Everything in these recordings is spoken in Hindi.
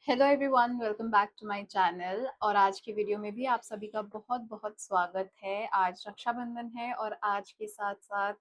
Hello everyone, welcome back to my channel. और आज की वीडियो में भी आप सभी का बहुत बहुत स्वागत है। आज रक्षाबंधन है और आज के साथ साथ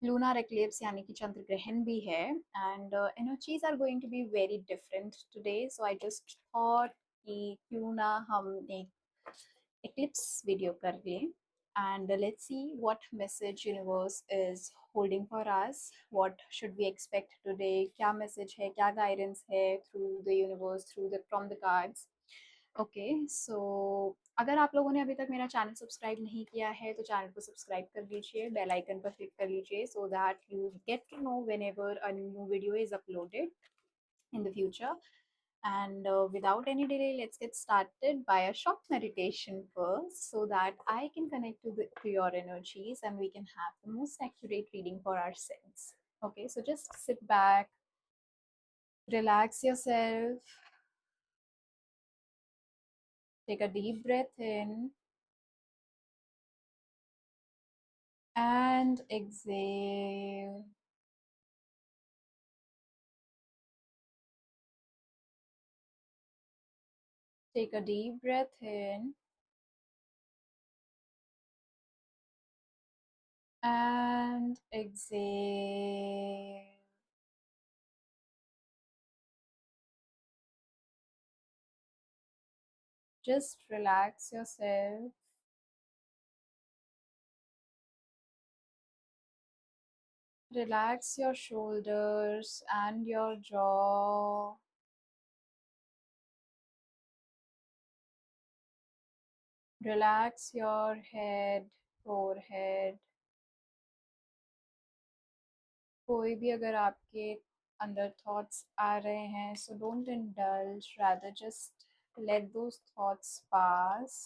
लूनार एक्लिप्स यानी कि चंद्र ग्रहण भी है। And energies are going to be very different today, so I just thought कि क्यों ना हम एक eclipse video कर लें and let's see what message universe is holding for us. What should we expect today? क्या message है, क्या guidance है through the universe, through the from the cards. Okay so अगर आप लोगों ने अभी तक मेरा चैनल सब्सक्राइब नहीं किया है तो चैनल को सब्सक्राइब कर लीजिए, बेल आइकन पर क्लिक कर लीजिए so that you get to know whenever a new video is uploaded in the future. And without any delay, let's get started by a short meditation first so that I can connect to your energies and we can have the most accurate reading for ourselves. Okay, so just sit back, relax yourself, take a deep breath in and exhale. Take a deep breath in and exhale. Just relax yourself. Relax your shoulders and your jaw. Relax your head, forehead. कोई भी अगर आपके अंदर थॉट्स आ रहे हैं, so don't indulge, rather just let those thoughts pass.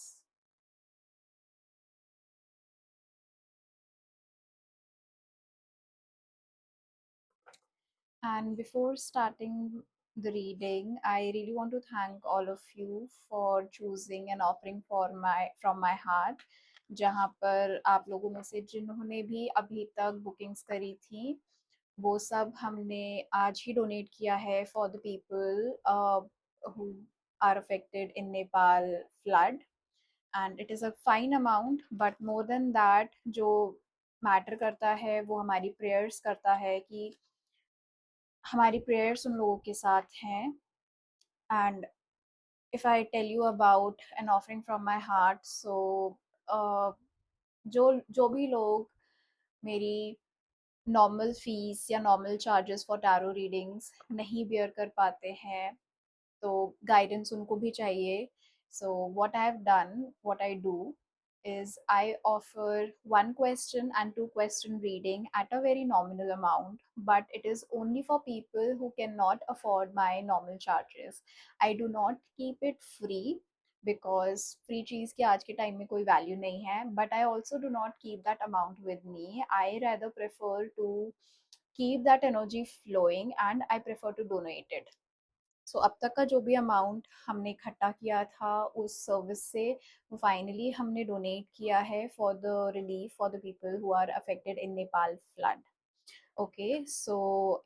And before starting the reading, I really want to thank all of you for choosing an offering for my from my heart, जहाँ पर आप लोगों में से जिन्होंने भी अभी तक बुकिंग्स करी थी वो सब हमने आज ही डोनेट किया है for the people who are affected in Nepal flood. And it is a fine amount, but more than that जो मैटर करता है वो हमारी प्रेयर्स करता है कि हमारी प्रेयर्स उन लोगों के साथ हैं. And if I tell you about an offering from my heart, so जो जो भी लोग मेरी नॉर्मल फीस या normal charges for tarot readings नहीं बियर कर पाते हैं तो गाइडेंस उनको भी चाहिए. So what I have done, what I do is I offer one question and two question reading at a very nominal amount, but it is only for people who cannot afford my normal charges. I do not keep it free because free चीज़ की आज के टाइम में कोई वैल्यू नहीं है, but I also do not keep that amount with me. I rather prefer to keep that energy flowing and I prefer to donate it. सो अब तक का जो भी अमाउंट हमने इकट्ठा किया था उस सर्विस से वो फाइनली हमने डोनेट किया है for the relief for the people who are affected in Nepal flood. Okay so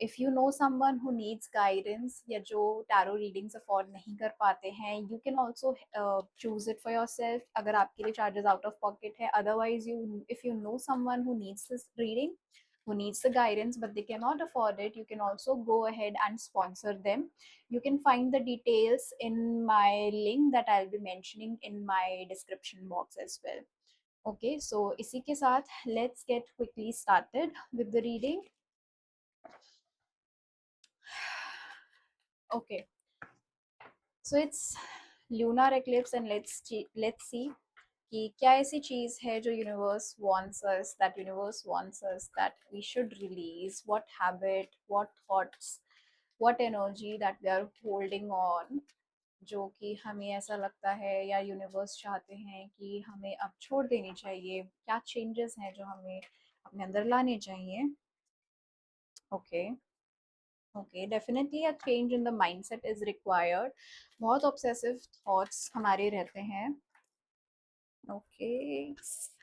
if you know someone who needs guidance या जो टैरो रीडिंग्स अफोर्ड नहीं कर पाते हैं, you can also choose it for yourself अगर आपके लिए चार्जेस आउट ऑफ पॉकेट है. Otherwise you if you know someone who needs this reading, who needs the guidance but they cannot afford it, you can also go ahead and sponsor them. You can find the details in my link that I'll be mentioning in my description box as well. Okay, so इसी के साथ let's get quickly started with the reading. Okay, so it's lunar eclipse and let's see कि क्या ऐसी चीज है जो universe wants us that we should release, what habit, what thoughts, what energy that we are holding on, जो कि हमें ऐसा लगता है या यूनिवर्स चाहते हैं कि हमें अब छोड़ देनी चाहिए. क्या चेंजेस हैं जो हमें अपने अंदर लाने चाहिए. Okay okay definitely a change in the mindset is required. बहुत ऑब्सेसिव थॉट्स हमारे रहते हैं. ओके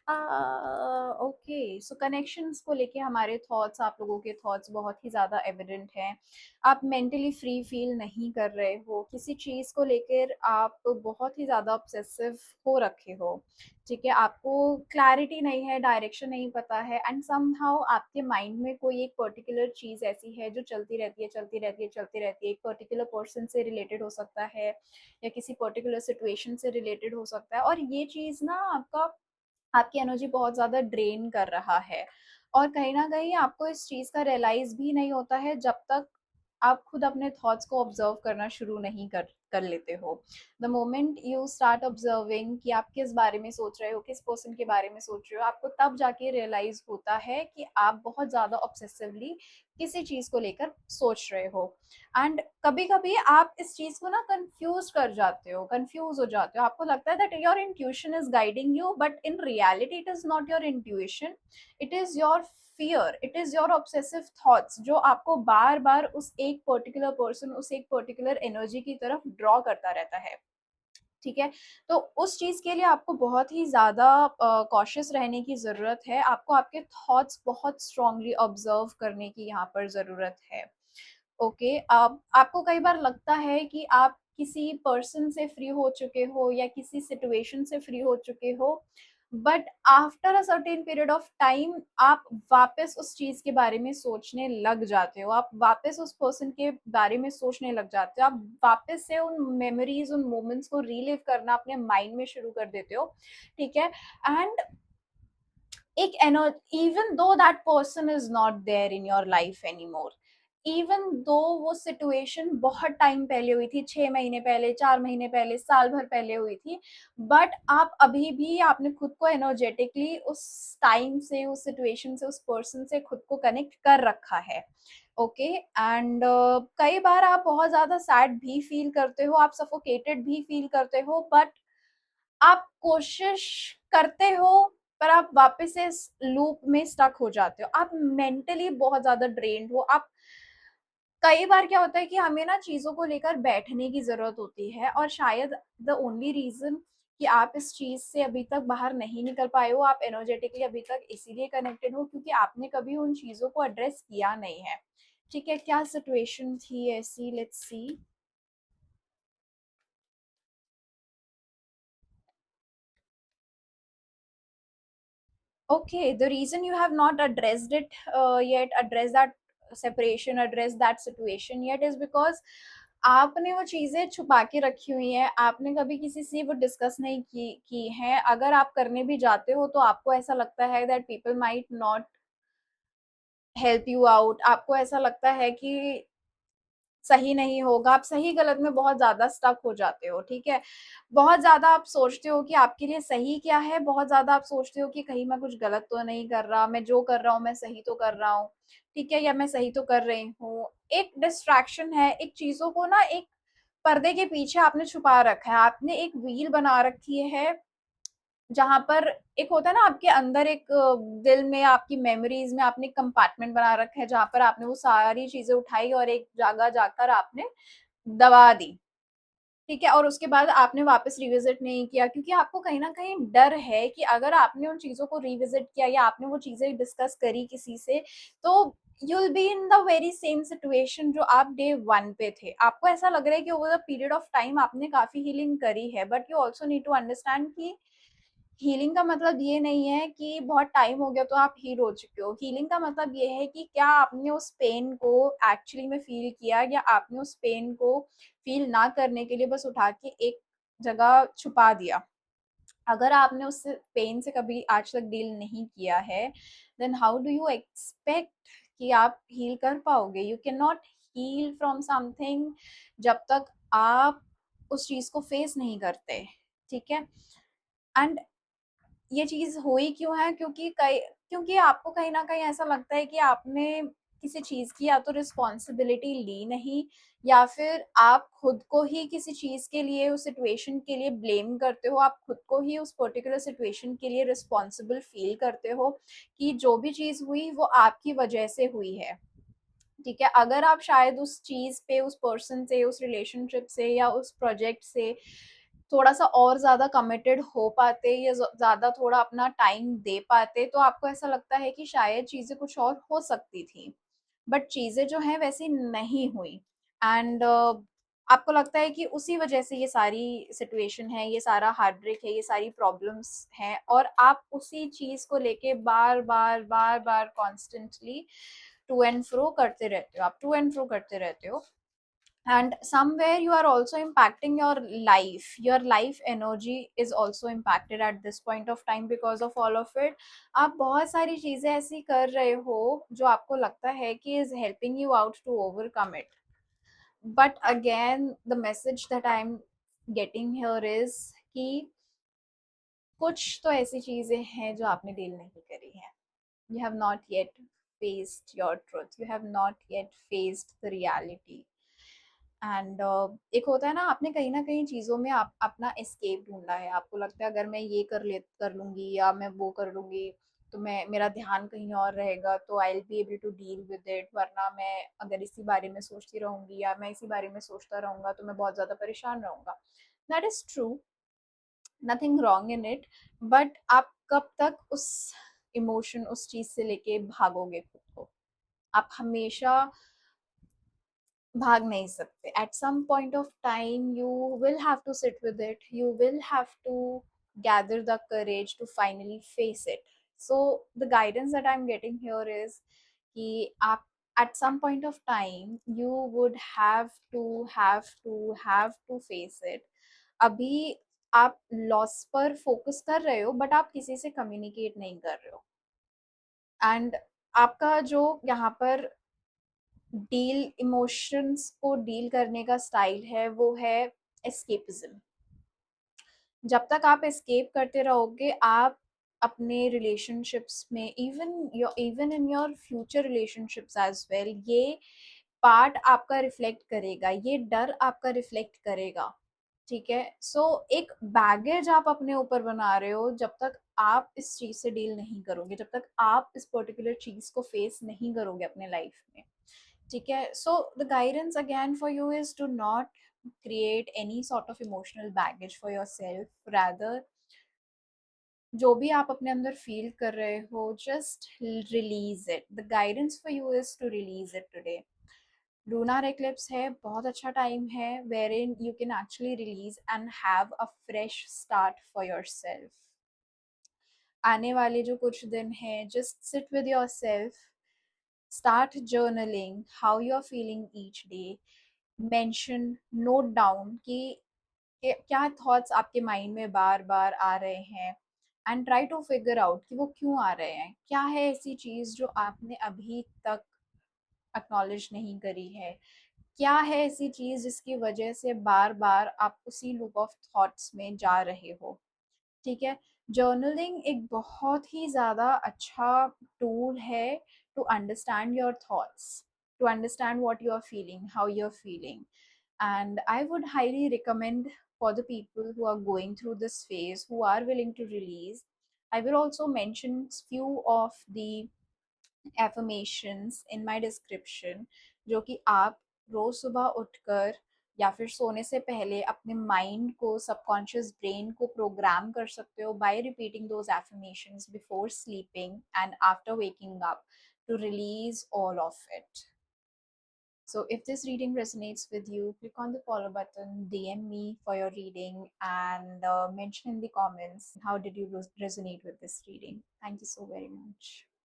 ओके, सो कनेक्शंस को लेके हमारे थॉट्स, आप लोगों के थॉट्स बहुत ही ज़्यादा एविडेंट हैं। आप मेंटली फ्री फील नहीं कर रहे हो, किसी चीज़ को लेकर आप बहुत ही ज़्यादा ऑब्सेसिव हो रखे हो, ठीक है? आपको क्लैरिटी नहीं है, डायरेक्शन नहीं पता है, एंड समहाउ आपके माइंड में कोई एक पर्टिकुलर चीज़ ऐसी है जो चलती रहती है, चलती रहती है, चलती रहती है। एक पर्टिकुलर पर्सन से रिलेटेड हो सकता है या किसी पर्टिकुलर सिचुएशन से रिलेटेड हो सकता है, और ये चीज़ ना आपकी एनर्जी बहुत ज़्यादा ड्रेन कर रहा है। और कहीं न कहीं आपको इस चीज़ का रियलाइज़ भी नहीं होता है जब तक आप खुद अपने थॉट्स को ऑब्ज़र्व करना शुरू नहीं कर लेते हो। The moment you start observing कि आप किस बारे में सोच रहे हो, किस पर्सन के बारे में सोच रहे हो, आपको तब जाके रियलाइज़ होता है कि आप बहुत ज़्यादा ऑब्सेसिवली किसी चीज़ को लेकर सोच रहे हो। एंड कभी कभी आप इस चीज को ना कंफ्यूज कर जाते हो, कंफ्यूज हो जाते हो, आपको लगता है that your intuition is guiding you, but in reality it is not your intuition, it is your fear, it is your obsessive thoughts जो आपको बार बार उस एक पर्टिकुलर पर्सन, उस एक पर्टिकुलर एनर्जी की तरफ ड्रॉ करता रहता है, ठीक है? तो उस चीज के लिए आपको बहुत ही ज्यादा कॉशियस रहने की जरूरत है, आपको आपके थॉट्स बहुत स्ट्रांगली ऑब्जर्व करने की यहाँ पर जरूरत है। ओके, आप आपको कई बार लगता है कि आप किसी पर्सन से फ्री हो चुके हो या किसी सिचुएशन से फ्री हो चुके हो, but after a certain period of time आप वापस उस चीज के बारे में सोचने लग जाते हो, आप वापस उस पर्सन के बारे में सोचने लग जाते हो, आप वापस से उन मेमोरीज, उन मोमेंट्स को रीलिव करना अपने माइंड में शुरू कर देते हो, ठीक है? एंड एक energy, even though that person is not there in your life any more, even though वो सिचुएशन बहुत टाइम पहले हुई थी, 6 महीने पहले, 4 महीने पहले, साल भर पहले हुई थी, बट आप अभी भी आपने खुद को एनर्जेटिकली उस टाइम से, उस सिचुएशन से, उस पर्सन से खुद को कनेक्ट कर रखा है। ओके, एंड कई बार आप बहुत ज्यादा सैड भी फील करते हो, आप सफोकेटेड भी फील करते हो, बट आप कोशिश करते हो, पर आप वापस से इस लूप में स्टक हो जाते हो, आप मेंटली बहुत ज्यादा ड्रेन्ड हो। आप कई बार क्या होता है कि हमें ना चीजों को लेकर बैठने की जरूरत होती है, और शायद द ओनली रीजन कि आप इस चीज से अभी तक बाहर नहीं निकल पाए हो, आप एनर्जेटिकली अभी तक इसीलिए कनेक्टेड हो क्योंकि आपने कभी उन चीजों को एड्रेस किया नहीं है, ठीक है? क्या सिचुएशन थी ऐसी, let's see. Okay, the reason you have not addressed it yet, address that separation, address that situation yet, is because आपने वो चीजें छुपा के रखी हुई हैं, आपने कभी किसी से वो डिस्कस नहीं की हैं। अगर आप करने भी जाते हो तो आपको ऐसा लगता है that people might not help you out, आपको ऐसा लगता है कि सही नहीं होगा, आप सही गलत में बहुत ज्यादा स्टक हो जाते हो, ठीक है? बहुत ज्यादा आप सोचते हो कि आपके लिए सही क्या है, बहुत ज्यादा आप सोचते हो कि कहीं मैं कुछ गलत तो नहीं कर रहा, मैं जो कर रहा हूँ मैं सही तो कर रहा हूँ, ठीक है, या मैं सही तो कर रही हूँ। एक डिस्ट्रैक्शन है, एक चीजों को ना एक पर्दे के पीछे आपने छुपा रखा है, आपने एक व्हील बना रखी है जहां पर एक होता है ना आपके अंदर एक दिल में, आपकी मेमोरीज में आपने कंपार्टमेंट बना रखा है जहां पर आपने वो सारी चीजें उठाई और एक जगह जाकर आपने दबा दी, ठीक है? और उसके बाद आपने वापस रिविजिट नहीं किया क्योंकि आपको कहीं ना कहीं डर है कि अगर आपने उन चीजों को रिविजिट किया या आपने वो चीजें डिस्कस करी किसी से, तो you will be in the very same situation जो आप डे वन पे थे। आपको ऐसा लग रहा है कि over the period of time आपने काफी हीलिंग करी है, but you also need to understand कि हीलिंग का मतलब ये नहीं है कि बहुत टाइम हो गया तो आप हील हो चुके हो। हीलिंग का मतलब ये है कि क्या आपने उस पेन को एक्चुअली में फील किया, या आपने उस पेन को फील ना करने के लिए बस उठा के एक जगह छुपा दिया। अगर आपने उस पेन से कभी आज तक डील नहीं किया है, then how do you expect कि आप हील कर पाओगे? You can not heal from something जब तक आप उस चीज को फेस नहीं करते, ठीक है? एंड ये चीज़ हुई क्यों है? क्योंकि आपको कहीं न कहीं ऐसा लगता है कि आपने किसी चीज़ की या तो रिस्पॉन्सिबिलिटी ली नहीं, या फिर आप खुद को ही किसी चीज़ के लिए, उस सिचुएशन के लिए ब्लेम करते हो। आप खुद को ही उस पर्टिकुलर सिचुएशन के लिए रिस्पॉन्सिबल फ़ील करते हो कि जो भी चीज़ हुई वो आपकी वजह से हुई है। ठीक है? अगर आप शायद उस चीज़ पे, उस पर्सन से, उस रिलेशनशिप से या उस प्रोजेक्ट से थोड़ा सा और ज्यादा कमिटेड हो पाते या ज्यादा थोड़ा अपना टाइम दे पाते, तो आपको ऐसा लगता है कि शायद चीजें कुछ और हो सकती थी, बट चीजें जो हैं वैसी नहीं हुई। एंड आपको लगता है कि उसी वजह से ये सारी सिचुएशन है, ये सारा हार्ट ब्रेक है, ये सारी प्रॉब्लम्स हैं, और आप उसी चीज को लेके बार बार बार बार कॉन्स्टेंटली टू एंड फ्रो करते रहते हो, आप टू एंड फ्रो करते रहते हो। and somewhere you are also impacting your life energy is also impacted at this point of time because of all of it। आप बहुत सारी चीजें ऐसी कर रहे हो जो आपको लगता है कि is helping you out to overcome it, but again the message that I'm getting here is कि कुछ तो ऐसी चीजें हैं जो आपने डील नहीं करी है। You have not yet faced your truth, you have not yet faced the reality। And एक होता है ना, आपने कहीं ना कहीं चीज़ों में आप अपना एस्केप ढूंढा है, आपको लगता है अगर मैं ये कर लूंगी या मैं वो कर लूंगी तो मैं मेरा ध्यान कहीं और रहेगा, तो I will be able to deal with it, वरना मैं अगर इसी बारे में सोचती रहूंगी या मैं इसी बारे में सोचता रहूंगा तो मैं बहुत ज़्यादा परेशान रहूंगा। That is true, nothing wrong in it, but आप कब तक उस इमोशन उस चीज़ से लेके भागोगे खुद को? आप हमेशा भाग नहीं सकते। At some point of time you will have to sit with it, you will have to gather the courage to finally face it। So the guidance that I'm getting here is कि आप at some point of time you would have to face it। अभी आप लॉस पर फोकस कर रहे हो बट आप किसी से कम्युनिकेट नहीं कर रहे हो, एंड आपका जो यहाँ पर डील इमोशंस को डील करने का स्टाइल है वो है एस्केपिज्म। जब तक आप एस्केप करते रहोगे, आप अपने रिलेशनशिप्स में, even in your future relationships as well, ये पार्ट आपका रिफ्लेक्ट करेगा, ये डर आपका रिफ्लेक्ट करेगा। ठीक है, सो एक बैगेज आप अपने ऊपर बना रहे हो जब तक आप इस चीज से डील नहीं करोगे, जब तक आप इस पर्टिकुलर चीज को फेस नहीं करोगे अपने लाइफ में। ठीक है, so the guidance again for you is to not create any sort of emotional baggage for yourself, rather जो भी आप अपने अंदर फील कर रहे हो just release it. The guidance for you is to release it today. Lunar eclipse है, बहुत अच्छा टाइम है wherein you can actually release and have a fresh start for yourself. आने वाले जो कुछ दिन हैं, just sit with yourself, start journaling how you're feeling each day, mention, note down कि क्या थॉट्स आपके माइंड में बार बार आ रहे हैं, and try to figure out कि वो क्यों आ रहे हैं, क्या है ऐसी चीज जो आपने अभी तक एक्नॉलेज नहीं करी है, क्या है ऐसी चीज जिसकी वजह से बार बार आप उसी लूप ऑफ थॉट्स में जा रहे हो। ठीक है, जर्नलिंग एक बहुत ही ज़्यादा अच्छा टूल है to understand your thoughts, to understand what you are feeling, how you are feeling, and I would highly recommend for the people who are going through this phase, who are willing to release, I will also mention few of the affirmations in my description, जो कि आप रोज सुबह उठकर या फिर सोने से पहले अपने माइंड को, सबकॉन्शियस ब्रेन को प्रोग्राम कर सकते हो by repeating those affirmations before sleeping and after waking up to release all of it. So if this reading resonates with you, click on the follow button, DM me for your reading, and mention in the comments how did you resonate with this reading. Thank you so very much.